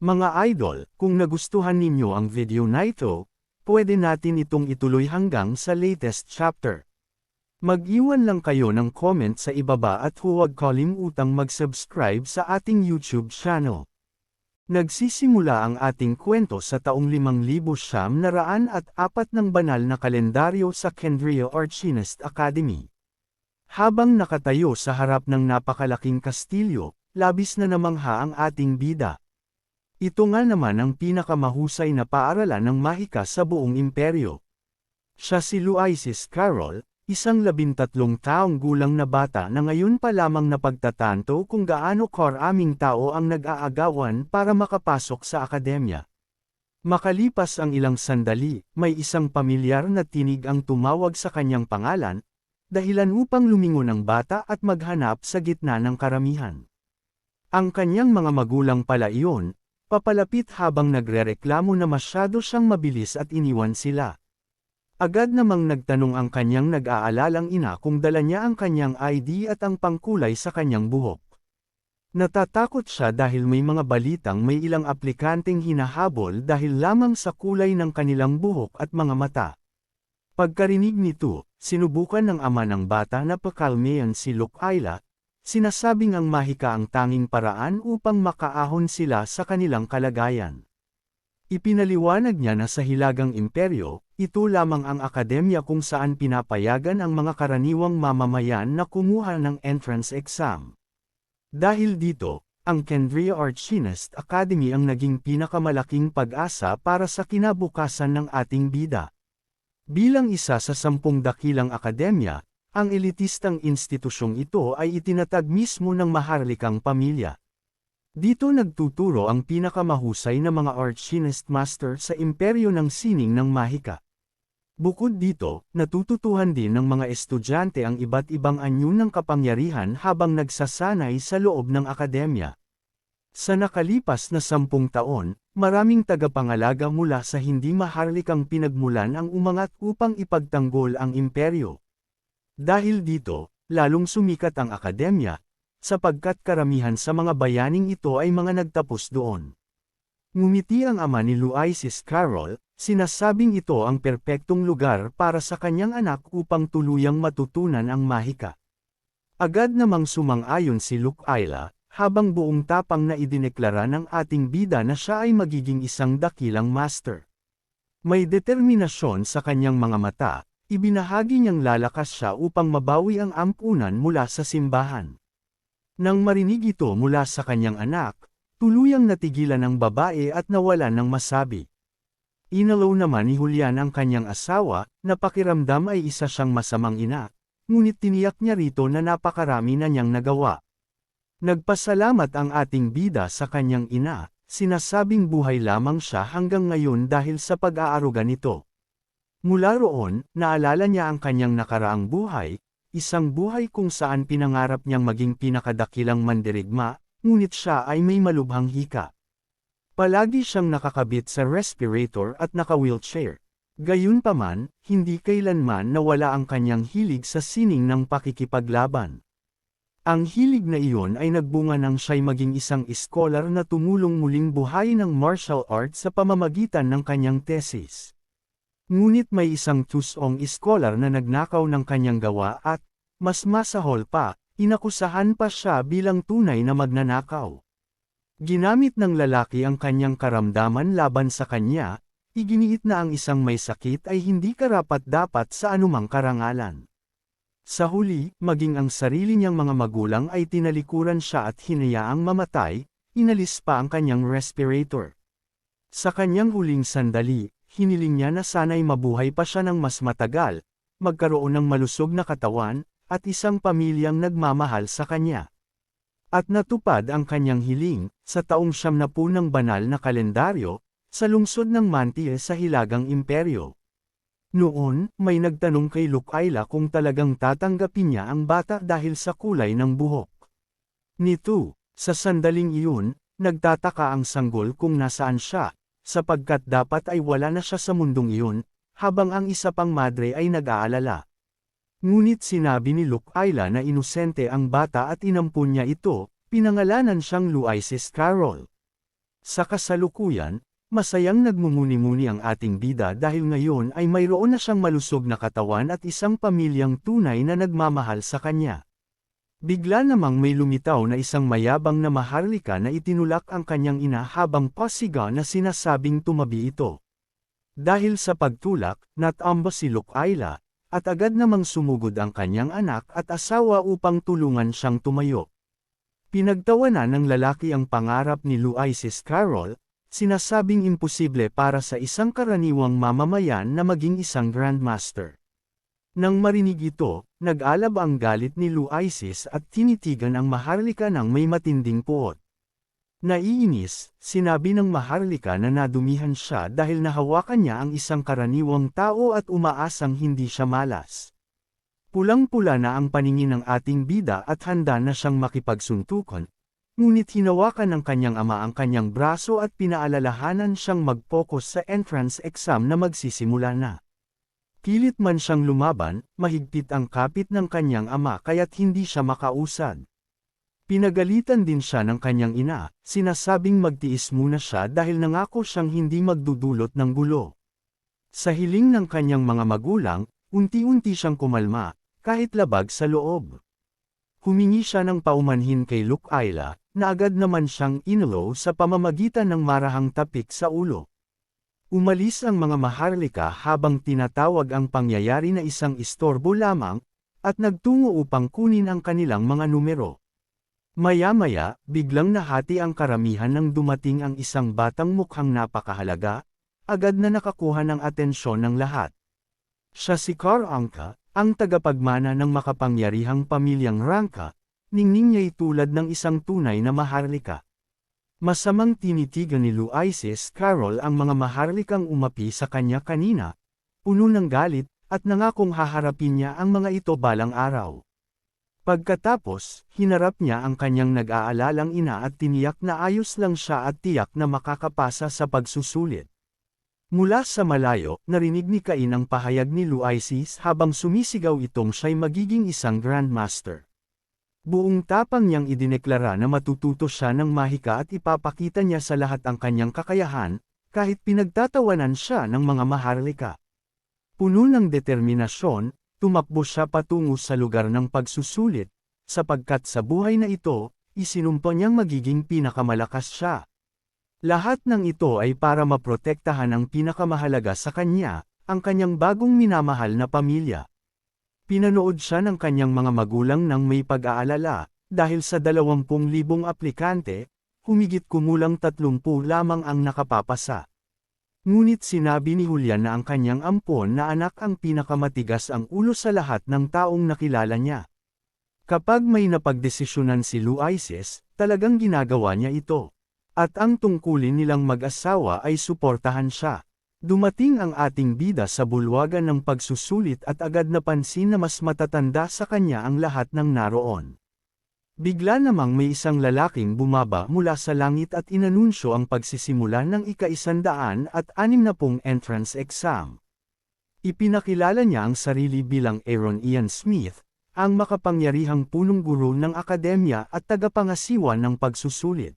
Mga idol, kung nagustuhan ninyo ang video na ito, pwede natin itong ituloy hanggang sa latest chapter. Mag-iwan lang kayo ng comment sa ibaba at huwag kalimutang mag-subscribe sa ating YouTube channel. Nagsisimula ang ating kwento sa taong 5,904 ng banal na kalendaryo sa Kendria Archinist Academy. Habang nakatayo sa harap ng napakalaking kastilyo, labis na namangha ang ating bida. Ito nga naman ang pinakamahusay na paaralan ng mahika sa buong imperyo. Siya si Luisis Carroll, isang 13 taong gulang na bata na ngayon pa lamang napagtatanto kung gaano karaming tao ang nag-aagawan para makapasok sa akademya. Makalipas ang ilang sandali, may isang pamilyar na tinig ang tumawag sa kanyang pangalan, dahilan upang lumingon ang bata at maghanap sa gitna ng karamihan. Ang kanyang mga magulang pala iyon, papalapit habang nagrereklamo na masyado siyang mabilis at iniwan sila. Agad namang nagtanong ang kanyang nag-aalalang ina kung dala niya ang kanyang ID at ang pangkulay sa kanyang buhok. Natatakot siya dahil may mga balitang may ilang aplikanteng hinahabol dahil lamang sa kulay ng kanilang buhok at mga mata. Pagkarinig nito, sinubukan ng ama ng bata na pakalmehan si Lucaila, sinasabing ang mahika ang tanging paraan upang makaahon sila sa kanilang kalagayan. Ipinaliwanag niya na sa Hilagang Imperyo, ito lamang ang akademya kung saan pinapayagan ang mga karaniwang mamamayan na kumuha ng entrance exam. Dahil dito, ang Kendria Archinist Academy ang naging pinakamalaking pag-asa para sa kinabukasan ng ating bida. Bilang isa sa 10 dakilang akademya, ang elitistang institusyong ito ay itinatag mismo ng maharlikang pamilya. Dito nagtuturo ang pinakamahusay na mga Archinist Master sa imperyo ng sining ng mahika. Bukod dito, natututuhan din ng mga estudyante ang iba't ibang anyo ng kapangyarihan habang nagsasanay sa loob ng akademya. Sa nakalipas na 10 taon, maraming tagapangalaga mula sa hindi maharlikang pinagmulan ang umangat upang ipagtanggol ang imperyo. Dahil dito, lalong sumikat ang akademya, sapagkat karamihan sa mga bayaning ito ay mga nagtapos doon. Ngumiti ang ama ni Luisis Carroll, sinasabing ito ang perpektong lugar para sa kanyang anak upang tuluyang matutunan ang mahika. Agad namang sumang-ayon si Lucaila, habang buong tapang na idineklara ng ating bida na siya ay magiging isang dakilang master. May determinasyon sa kanyang mga mata, ibinahagi niyang lalakas siya upang mabawi ang ampunan mula sa simbahan. Nang marinig ito mula sa kanyang anak, tuluyang natigilan ang babae at nawalan ng masabi. Inalaw naman ni Julian ang kanyang asawa, na pakiramdam ay isa siyang masamang ina, ngunit tiniyak niya rito na napakarami na niyang nagawa. Nagpasalamat ang ating bida sa kanyang ina, sinasabing buhay lamang siya hanggang ngayon dahil sa pag-aaruga nito. Mula roon, naalala niya ang kanyang nakaraang buhay, isang buhay kung saan pinangarap niyang maging pinakadakilang mandirigma, ngunit siya ay may malubhang hika. Palagi siyang nakakabit sa respirator at naka-wheelchair. Gayunpaman, hindi kailanman nawala ang kanyang hilig sa sining ng pakikipaglaban. Ang hilig na iyon ay nagbunga nang siya'y maging isang iskolar na tumulong muling buhayin ang martial arts sa pamamagitan ng kanyang thesis. Ngunit may isang tusong iskolar na nagnakaw ng kanyang gawa at, mas masahol pa, inakusahan pa siya bilang tunay na magnanakaw. Ginamit ng lalaki ang kanyang karamdaman laban sa kanya, iginiit na ang isang may sakit ay hindi karapat-dapat sa anumang karangalan. Sa huli, maging ang sarili niyang mga magulang ay tinalikuran siya at hinayaang mamatay, inalis pa ang kanyang respirator. Sa kanyang huling sandali, hiniling niya na sana'y mabuhay pa siya ng mas matagal, magkaroon ng malusog na katawan, at isang pamilyang nagmamahal sa kanya. At natupad ang kanyang hiling, sa taong 70 ng banal na kalendaryo, sa lungsod ng Mantia sa Hilagang Imperyo. Noon, may nagtanong kay Lucaila kung talagang tatanggapin niya ang bata dahil sa kulay ng buhok. Nito, sa sandaling iyon, nagtataka ang sanggol kung nasaan siya, sapagkat dapat ay wala na siya sa mundong iyon, habang ang isa pang madre ay nag-aalala. Ngunit sinabi ni Lucaila na inosente ang bata at inampun niya ito, pinangalanan siyang Luisis Carroll. Sa kasalukuyan, masayang nagmumuni-muni ang ating bida dahil ngayon ay mayroon na siyang malusog na katawan at isang pamilyang tunay na nagmamahal sa kanya. Bigla namang may lumitaw na isang mayabang na maharlika na itinulak ang kanyang ina habang pasigaw na sinasabing tumabi ito. Dahil sa pagtulak, natamba si Lucaila, at agad namang sumugod ang kanyang anak at asawa upang tulungan siyang tumayo. Pinagtawanan ng lalaki ang pangarap ni Luisis Carroll, sinasabing imposible para sa isang karaniwang mamamayan na maging isang Grandmaster. Nang marinig ito, nag-alab ang galit ni Luisis at tinitigan ang maharlika ng may matinding puot. Naiinis, sinabi ng maharlika na nadumihan siya dahil nahawakan niya ang isang karaniwang tao at umaasang hindi siya malas. Pulang-pula na ang paningin ng ating bida at handa na siyang makipagsuntukan, ngunit hinawakan ng kanyang ama ang kanyang braso at pinaalalahanan siyang mag-focus sa entrance exam na magsisimula na. Pilit man siyang lumaban, mahigpit ang kapit ng kanyang ama kaya't hindi siya makausad. Pinagalitan din siya ng kanyang ina, sinasabing magtiis muna siya dahil nangako siyang hindi magdudulot ng gulo. Sa hiling ng kanyang mga magulang, unti-unti siyang kumalma, kahit labag sa loob. Humingi siya ng paumanhin kay Lucaila, na agad naman siyang inulo sa pamamagitan ng marahang tapik sa ulo. Umalis ang mga maharlika habang tinatawag ang pangyayari na isang istorbo lamang, at nagtungo upang kunin ang kanilang mga numero. Maya-maya, biglang nahati ang karamihan nang dumating ang isang batang mukhang napakahalaga, agad na nakakuha ng atensyon ng lahat. Siya si Carl Anka, ang tagapagmana ng makapangyarihang pamilyang Ranka, ningning niya'y tulad ng isang tunay na maharlika. Masamang tinitigan ni Luisis Carroll ang mga maharlikang umapi sa kanya kanina, puno ng galit, at nangakong haharapin niya ang mga ito balang araw. Pagkatapos, hinarap niya ang kanyang nag-aalalang ina at tiniyak na ayos lang siya at tiyak na makakapasa sa pagsusulit. Mula sa malayo, narinig ni Cain ang pahayag ni Luisis habang sumisigaw itong siya'y magiging isang Grandmaster. Buong tapang niyang idineklara na matututo siya ng mahika at ipapakita niya sa lahat ang kanyang kakayahan, kahit pinagtatawanan siya ng mga maharlika. Puno ng determinasyon, tumakbo siya patungo sa lugar ng pagsusulit, sapagkat sa buhay na ito, isinumpa niyang magiging pinakamalakas siya. Lahat ng ito ay para maprotektahan ang pinakamahalaga sa kanya, ang kanyang bagong minamahal na pamilya. Pinanood siya ng kanyang mga magulang ng may pag-aalala, dahil sa 20,000 aplikante, humigit kumulang 30 lamang ang nakapapasa. Ngunit sinabi ni Julian na ang kanyang ampon na anak ang pinakamatigas ang ulo sa lahat ng taong nakilala niya. Kapag may napagdesisyonan si Luisis, talagang ginagawa niya ito. At ang tungkulin nilang mag-asawa ay suportahan siya. Dumating ang ating bida sa bulwagan ng pagsusulit at agad napansin na mas matatanda sa kanya ang lahat ng naroon. Bigla namang may isang lalaking bumaba mula sa langit at inanunsyo ang pagsisimula ng ika-160 entrance exam. Ipinakilala niya ang sarili bilang Aaron Ian Smith, ang makapangyarihang punong guro ng akademya at tagapangasiwa ng pagsusulit.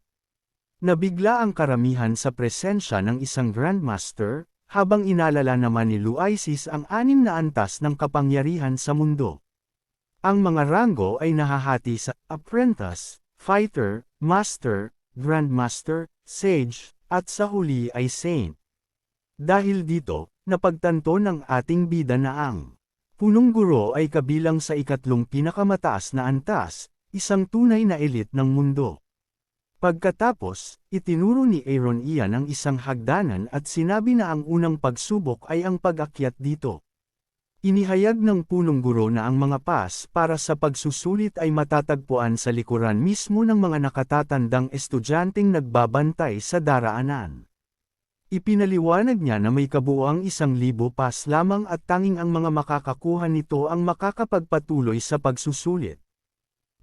Nabigla ang karamihan sa presensya ng isang Grandmaster, habang inalala naman ni Luisis ang 6 na antas ng kapangyarihan sa mundo. Ang mga ranggo ay nahahati sa Apprentice, Fighter, Master, Grandmaster, Sage, at sa huli ay Saint. Dahil dito, napagtanto ng ating bida na ang punong guro ay kabilang sa 3 pinakamataas na antas, isang tunay na elite ng mundo. Pagkatapos, itinuro ni Aaron Ian ang isang hagdanan at sinabi na ang unang pagsubok ay ang pag-akyat dito. Inihayag ng punong guro na ang mga pass para sa pagsusulit ay matatagpuan sa likuran mismo ng mga nakatatandang estudyanteng nagbabantay sa daraanan. Ipinaliwanag niya na may kabuuang 1,000 pass lamang at tanging ang mga makakakuha nito ang makakapagpatuloy sa pagsusulit.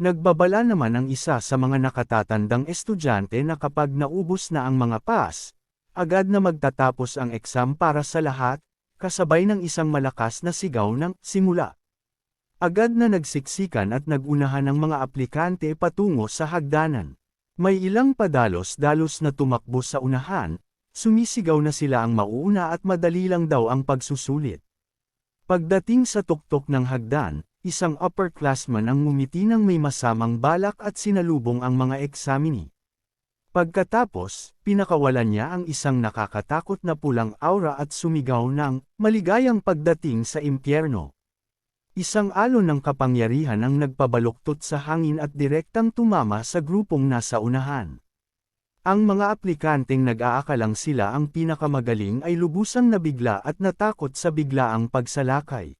Nagbabala naman ang isa sa mga nakatatandang estudyante na kapag naubos na ang mga pass, agad na magtatapos ang exam para sa lahat, kasabay ng isang malakas na sigaw ng simula. Agad na nagsiksikan at nagunahan ang mga aplikante patungo sa hagdanan. May ilang padalos-dalos na tumakbo sa unahan, sumisigaw na sila ang mauuna at madali lang daw ang pagsusulit. Pagdating sa tuktok ng hagdan, isang upperclassman ang ngumiti ng may masamang balak at sinalubong ang mga examinee. Pagkatapos, pinakawalan niya ang isang nakakatakot na pulang aura at sumigaw ng maligayang pagdating sa impyerno. Isang alon ng kapangyarihan ang nagpabaluktot sa hangin at direktang tumama sa grupong nasa unahan. Ang mga aplikanteng nag-aakalang sila ang pinakamagaling ay lubusang nabigla at natakot sa biglaang pagsalakay.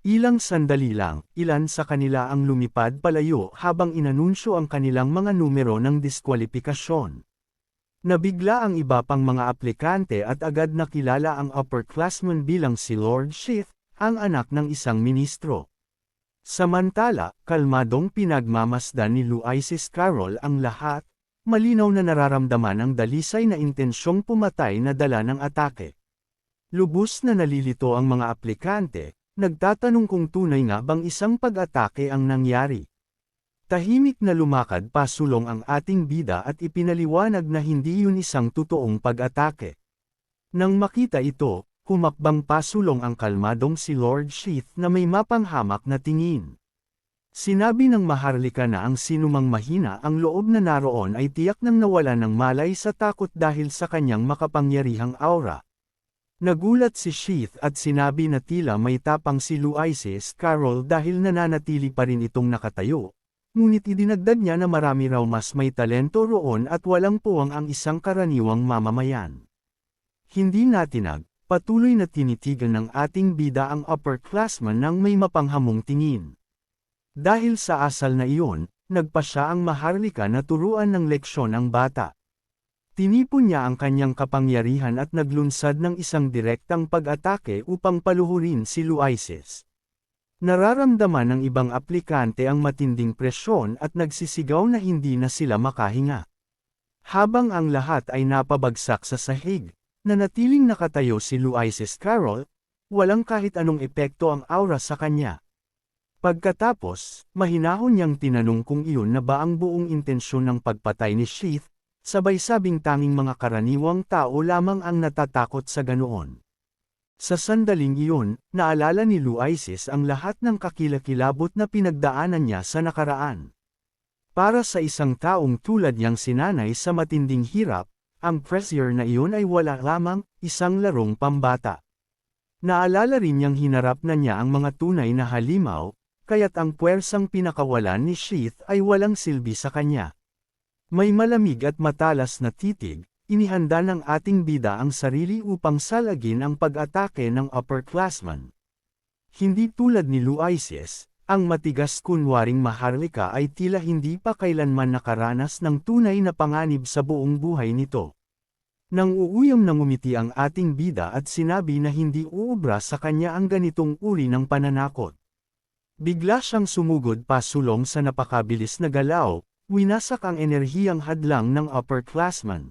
Ilang sandali lang, ilan sa kanila ang lumipad palayo habang inanunsyo ang kanilang mga numero ng diskwalifikasyon. Nabigla ang iba pang mga aplikante at agad nakilala ang upperclassman bilang si Lord Sheath, ang anak ng isang ministro. Samantala, kalmadong pinagmamasdan ni Luisis Carroll ang lahat, malinaw na nararamdaman ang dalisay na intensyong pumatay na dala ng atake. Lubos na nalilito ang mga aplikante, nagtatanong kung tunay nga bang isang pag-atake ang nangyari. Tahimik na lumakad pasulong ang ating bida at ipinaliwanag na hindi yun isang totoong pag-atake. Nang makita ito, humakbang pasulong ang kalmadong si Lord Sheath na may mapanghamak na tingin. Sinabi ng Maharlika na ang sinumang mahina ang loob na naroon ay tiyak nang nawala ng malay sa takot dahil sa kanyang makapangyarihang aura. Nagulat si Sheath at sinabi na tila may tapang si Luisis Carroll dahil nananatili pa rin itong nakatayo, ngunit idinagdag niya na marami raw mas may talento roon at walang puwang ang isang karaniwang mamamayan. Hindi natinag, patuloy na tinitigan ng ating bida ang upperclassman ng may mapanghamong tingin. Dahil sa asal na iyon, nagpa siya ang Maharlika na turuan ng leksyon ang bata. Tinipon niya ang kanyang kapangyarihan at naglunsad ng isang direktang pag-atake upang paluhurin si Luisis. Nararamdaman ng ibang aplikante ang matinding presyon at nagsisigaw na hindi na sila makahinga. Habang ang lahat ay napabagsak sa sahig, nanatiling nakatayo si Luisis Carroll, walang kahit anong epekto ang aura sa kanya. Pagkatapos, mahinahon niyang tinanong kung iyon na ba ang buong intensyon ng pagpatay ni Sheath, sabay sabing tanging mga karaniwang tao lamang ang natatakot sa ganoon. Sa sandaling iyon, naalala ni Luisis ang lahat ng kakilakilabot na pinagdaanan niya sa nakaraan. Para sa isang taong tulad niyang sinanay sa matinding hirap, ang pressure na iyon ay wala lamang, isang larong pambata. Naalala rin niyang hinarap na niya ang mga tunay na halimaw, kaya't ang puwersang pinakawalan ni Sheath ay walang silbi sa kanya. May malamig at matalas na titig, inihanda ng ating bida ang sarili upang salagin ang pag-atake ng upperclassman. Hindi tulad ni Luisis, ang matigas kunwaring Maharlika ay tila hindi pa kailanman nakaranas ng tunay na panganib sa buong buhay nito. Nang uuyam na ngumiti ang ating bida at sinabi na hindi uubra sa kanya ang ganitong uri ng pananakot. Bigla siyang sumugod pasulong sa napakabilis na galaw, winasak ang enerhiyang hadlang ng upperclassman.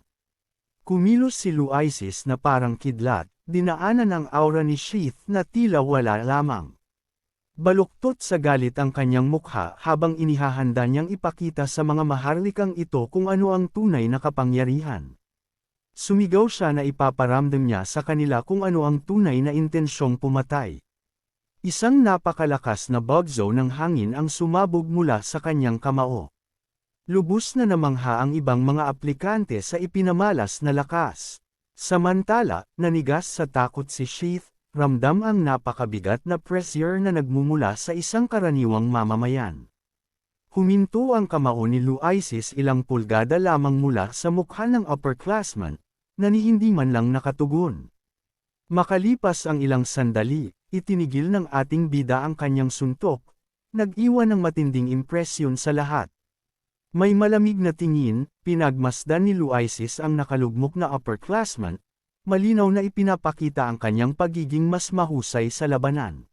Kumilos si Luisis na parang kidlat, dinaanan ang aura ni Sheath na tila wala lamang. Baluktot sa galit ang kanyang mukha habang inihahanda niyang ipakita sa mga Maharlikang ito kung ano ang tunay na kapangyarihan. Sumigaw siya na ipaparamdam niya sa kanila kung ano ang tunay na intensyong pumatay. Isang napakalakas na bagzo ng hangin ang sumabog mula sa kanyang kamao. Lubos na namangha ang ibang mga aplikante sa ipinamalas na lakas. Samantala, nanigas sa takot si Sheath, ramdam ang napakabigat na pressure na nagmumula sa isang karaniwang mamamayan. Huminto ang kamao ni Luisis ilang pulgada lamang mula sa mukha ng upperclassman, na ni hindi man lang nakatugon. Makalipas ang ilang sandali, itinigil ng ating bida ang kanyang suntok, nag-iwan ng matinding impresyon sa lahat. May malamig na tingin, pinagmasdan ni Luisis ang nakalugmok na upperclassman, malinaw na ipinapakita ang kanyang pagiging mas mahusay sa labanan.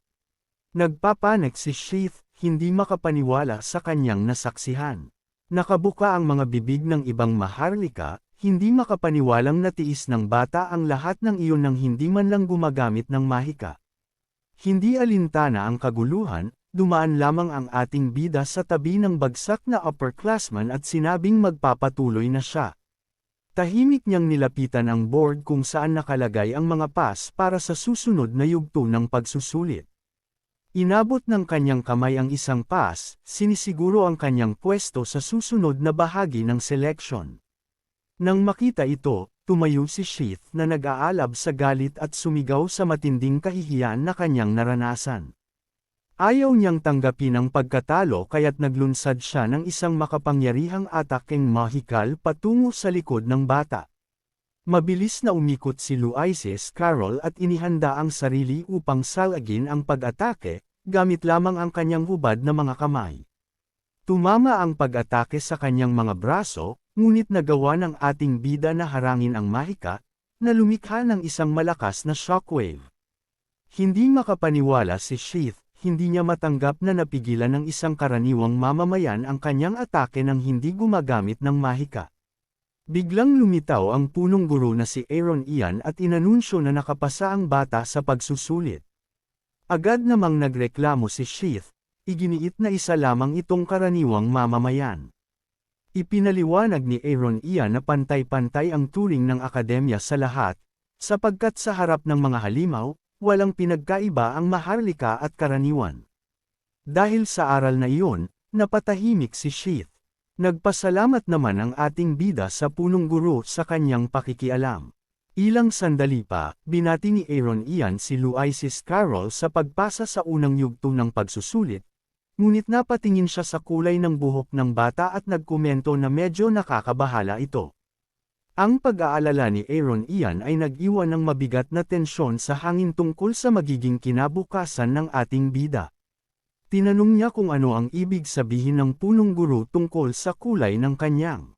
Nagpapanik si Sheath, hindi makapaniwala sa kanyang nasaksihan. Nakabuka ang mga bibig ng ibang Maharlika, hindi makapaniwalang natiis ng bata ang lahat ng iyon nang hindi man lang gumagamit ng mahika. Hindi alintana ang kaguluhan, dumaan lamang ang ating bida sa tabi ng bagsak na upperclassman at sinabing magpapatuloy na siya. Tahimik niyang nilapitan ang board kung saan nakalagay ang mga pass para sa susunod na yugto ng pagsusulit. Inabot ng kanyang kamay ang isang pass, sinisiguro ang kanyang pwesto sa susunod na bahagi ng selection. Nang makita ito, tumayo si Sheath na nag-aalab sa galit at sumigaw sa matinding kahihiyan na kanyang naranasan. Ayaw niyang tanggapin ang pagkatalo kaya't naglunsad siya ng isang makapangyarihang atakeng mahikal patungo sa likod ng bata. Mabilis na umikot si Luisis Carroll at inihanda ang sarili upang salagin ang pag-atake, gamit lamang ang kanyang hubad na mga kamay. Tumama ang pag-atake sa kanyang mga braso, ngunit nagawa ng ating bida na harangin ang mahika, na lumikha ng isang malakas na shockwave. Hindi makapaniwala si Sheath, hindi niya matanggap na napigilan ng isang karaniwang mamamayan ang kanyang atake nang hindi gumagamit ng mahika. Biglang lumitaw ang punong guro na si Aaron Ian at inanunsyo na nakapasa ang bata sa pagsusulit. Agad namang nagreklamo si Sheath, iginiit na isa lamang itong karaniwang mamamayan. Ipinaliwanag ni Aaron Ian na pantay-pantay ang turing ng akademya sa lahat, sapagkat sa harap ng mga halimaw, walang pinagkaiba ang maharlika at karaniwan. Dahil sa aral na iyon, napatahimik si Sheath. Nagpasalamat naman ang ating bida sa punong guro sa kanyang pakikialam. Ilang sandali pa, binati ni Aaron Ian si Luisis Carroll sa pagpasa sa unang yugto ng pagsusulit, ngunit napatingin siya sa kulay ng buhok ng bata at nagkomento na medyo nakakabahala ito. Ang pag-aalala ni Aaron Ian ay nag-iwan ng mabigat na tensyon sa hangin tungkol sa magiging kinabukasan ng ating bida. Tinanong niya kung ano ang ibig sabihin ng punong guro tungkol sa kulay ng kanyang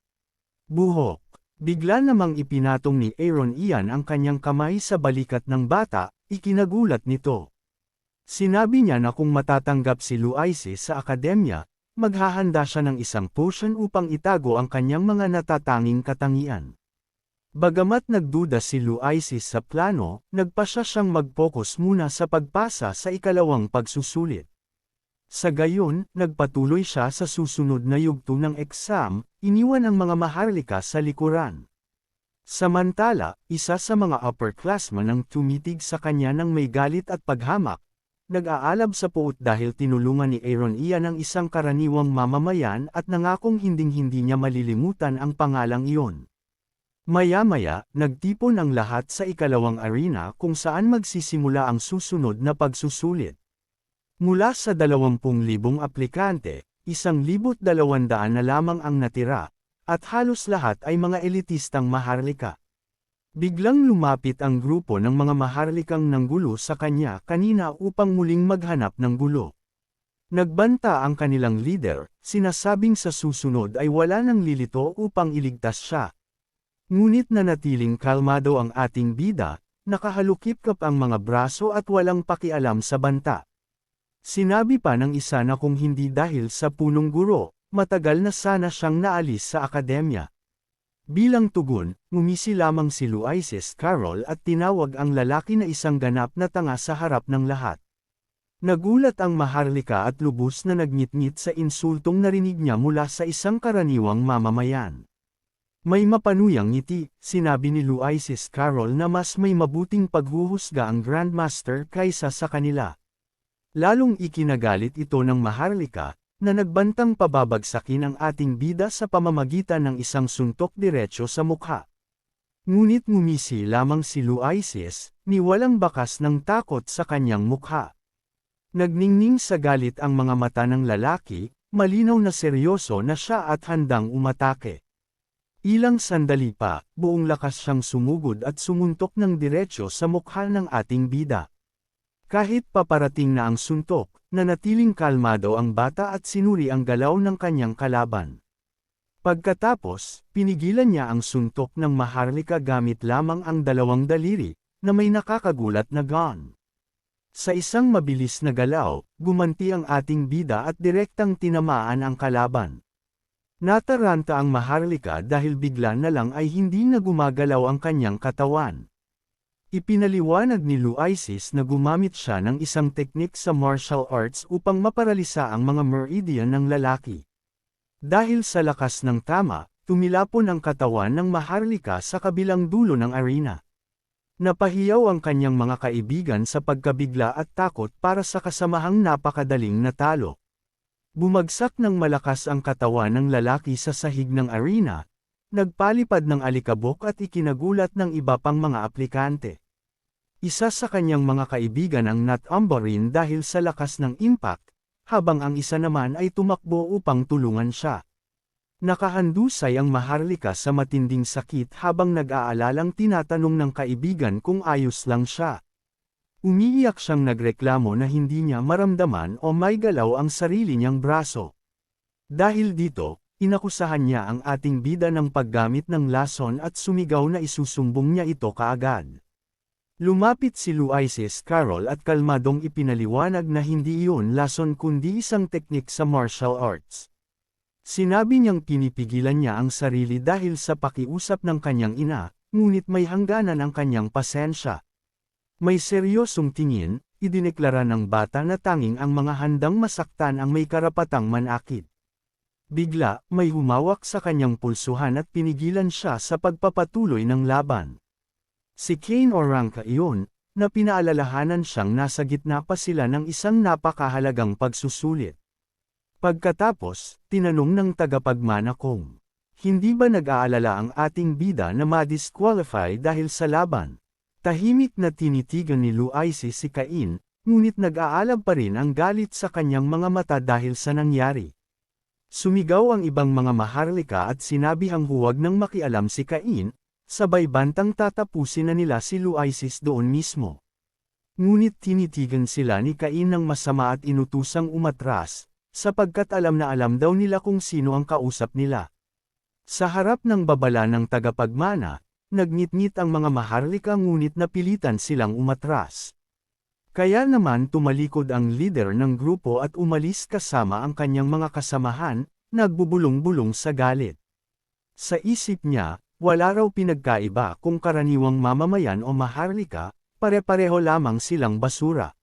buhok. Bigla namang ipinatong ni Aaron Ian ang kanyang kamay sa balikat ng bata, ikinagulat nito. Sinabi niya na kung matatanggap si Luisis sa akademya, maghahanda siya ng isang potion upang itago ang kanyang mga natatanging katangian. Bagamat nagduda si Luisis sa plano, nagpasya siyang mag-focus muna sa pagpasa sa ikalawang pagsusulit. Sa gayon, nagpatuloy siya sa susunod na yugto ng exam, iniwan ang mga maharlika sa likuran. Samantala, isa sa mga upperclassmen ang tumitig sa kanya ng may galit at paghamak, nag-aalab sa puot dahil tinulungan ni Aaron Ian ang isang karaniwang mamamayan at nangakong hinding-hindi niya malilimutan ang pangalang iyon. Maya-maya, nagtipon ang lahat sa ikalawang arena kung saan magsisimula ang susunod na pagsusulit. Mula sa 20,000 aplikante, 1,200 na lamang ang natira, at halos lahat ay mga elitistang maharlika. Biglang lumapit ang grupo ng mga maharlikang nanggulo sa kanya kanina upang muling maghanap ng gulo. Nagbanta ang kanilang leader, sinasabing sa susunod ay wala nang lilito upang iligtas siya. Ngunit nanatiling kalmado ang ating bida, nakahalukip-kap ang mga braso at walang pakialam sa banta. Sinabi pa ng isa na kung hindi dahil sa punong guro, matagal na sana siyang naalis sa akademya. Bilang tugon, ngumisi lamang si Luisis Carroll at tinawag ang lalaki na isang ganap na tanga sa harap ng lahat. Nagulat ang maharlika at lubos na nagngit-ngit sa insultong narinig niya mula sa isang karaniwang mamamayan. May mapanuyang ngiti, sinabi ni Luisis Carroll na mas may mabuting paghuhusga ang Grandmaster kaysa sa kanila. Lalong ikinagalit ito ng maharlika, na nagbantang pababagsakin ang ating bida sa pamamagitan ng isang suntok diretso sa mukha. Ngunit ngumisi lamang si Luisis, ni walang bakas ng takot sa kanyang mukha. Nagningning sa galit ang mga mata ng lalaki, malinaw na seryoso na siya at handang umatake. Ilang sandali pa, buong lakas siyang sumugod at sumuntok ng diretso sa mukha ng ating bida. Kahit paparating na ang suntok, nanatiling kalmado ang bata at sinuri ang galaw ng kanyang kalaban. Pagkatapos, pinigilan niya ang suntok ng maharlika gamit lamang ang dalawang daliri, na may nakakagulat na gun. Sa isang mabilis na galaw, gumanti ang ating bida at direktang tinamaan ang kalaban. Nataranta ang maharlika dahil bigla na lang ay hindi na gumagalaw ang kanyang katawan. Ipinaliwanag ni Luisis na gumamit siya ng isang teknik sa martial arts upang maparalisa ang mga meridian ng lalaki. Dahil sa lakas ng tama, tumilapon ang katawan ng Maharlika sa kabilang dulo ng arena. Napahiyaw ang kanyang mga kaibigan sa pagkabigla at takot para sa kasamahang napakadaling natalo. Bumagsak ng malakas ang katawan ng lalaki sa sahig ng arena, nagpalipad ng alikabok at ikinagulat ng iba pang mga aplikante. Isa sa kanyang mga kaibigan ang natumba rin dahil sa lakas ng impact, habang ang isa naman ay tumakbo upang tulungan siya. Nakahandusay ang Maharlika sa matinding sakit habang nag-aalalang tinatanong ng kaibigan kung ayos lang siya. Umiiyak siyang nagreklamo na hindi niya maramdaman o may galaw ang sarili niyang braso. Dahil dito, inakusahan niya ang ating bida ng paggamit ng lason at sumigaw na isusumbong niya ito kaagad. Lumapit si Luisis Carroll at kalmadong ipinaliwanag na hindi iyon lason kundi isang teknik sa martial arts. Sinabi niyang pinipigilan niya ang sarili dahil sa pakiusap ng kanyang ina, ngunit may hangganan ang kanyang pasensya. May seryosong tingin, idineklara ng bata na tanging ang mga handang masaktan ang may karapatang manakit. Bigla, may humawak sa kanyang pulsuhan at pinigilan siya sa pagpapatuloy ng laban. Si Kane Oranka iyon, na pinaalalahanan siyang nasa gitna pa sila ng isang napakahalagang pagsusulit. Pagkatapos, tinanong ng tagapagmana kung, hindi ba nag-aalala ang ating bida na ma-disqualify dahil sa laban? Tahimik na tinitigan ni Luisis si Cain, ngunit nag-aalab pa rin ang galit sa kanyang mga mata dahil sa nangyari. Sumigaw ang ibang mga Maharlika at sinabihang huwag nang makialam si Cain, sabay bantang tatapusin na nila si Luisis doon mismo. Ngunit tinitigan sila ni Cain ng masama at inutusang umatras, sapagkat alam na alam daw nila kung sino ang kausap nila. Sa harap ng babala ng tagapagmana, nagngit-ngit ang mga Maharlika ngunit napilitan silang umatras. Kaya naman tumalikod ang leader ng grupo at umalis kasama ang kanyang mga kasamahan, nagbubulong-bulong sa galit. Sa isip niya, wala raw pinagkaiba kung karaniwang mamamayan o Maharlika, pare-pareho lamang silang basura.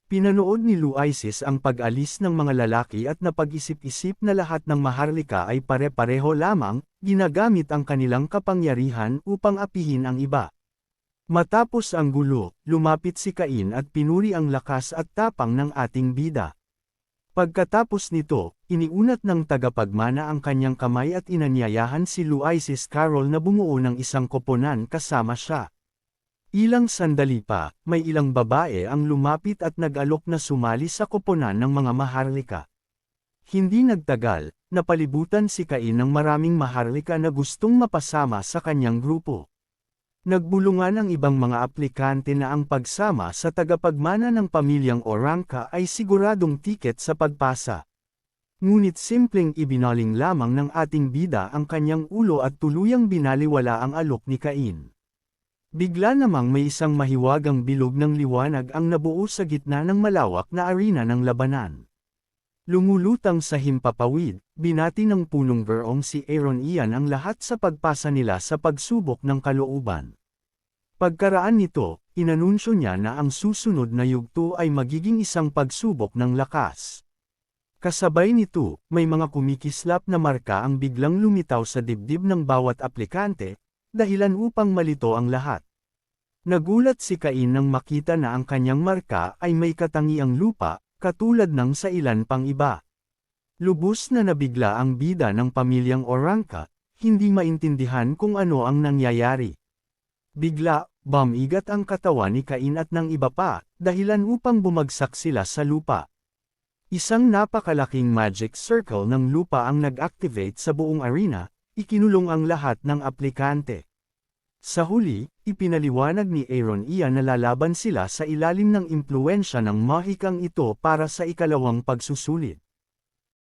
Pinanood ni Luisis ang pag-alis ng mga lalaki at napag-isip-isip na lahat ng Maharlika ay pare-pareho lamang, ginagamit ang kanilang kapangyarihan upang apihin ang iba. Matapos ang gulo, lumapit si Cain at pinuri ang lakas at tapang ng ating bida. Pagkatapos nito, iniunat ng tagapagmana ang kanyang kamay at inanyayahan si Luisis Carroll na bumuo ng isang koponan kasama siya. Ilang sandali pa, may ilang babae ang lumapit at nag-alok na sumali sa koponan ng mga Maharlika. Hindi nagtagal, napalibutan si Cain ng maraming Maharlika na gustong mapasama sa kanyang grupo. Nagbulungan ang ibang mga aplikante na ang pagsama sa tagapagmana ng pamilyang Oranka ay siguradong tiket sa pagpasa. Ngunit simpleng ibinaling lamang ng ating bida ang kanyang ulo at tuluyang binaliwala ang alok ni Cain. Bigla namang may isang mahiwagang bilog ng liwanag ang nabuo sa gitna ng malawak na arena ng labanan. Lumulutang sa himpapawid, binati ng punong Verong si Aaron Ian ang lahat sa pagpasa nila sa pagsubok ng kalooban. Pagkaraan nito, inanunsyo niya na ang susunod na yugto ay magiging isang pagsubok ng lakas. Kasabay nito, may mga kumikislap na marka ang biglang lumitaw sa dibdib ng bawat aplikante, dahilan upang malito ang lahat. Nagulat si Cain nang makita na ang kanyang marka ay may katangiang lupa, katulad ng sa ilan pang iba. Lubos na nabigla ang bida ng pamilyang Oranka, hindi maintindihan kung ano ang nangyayari. Bigla, bumigat ang katawan ni Cain at ng iba pa, dahilan upang bumagsak sila sa lupa. Isang napakalaking magic circle ng lupa ang nag-activate sa buong arena, ikinulong ang lahat ng aplikante. Sa huli, ipinaliwanag ni Aaron Ian na lalaban sila sa ilalim ng impluwensya ng mahikang ito para sa ikalawang pagsusulit.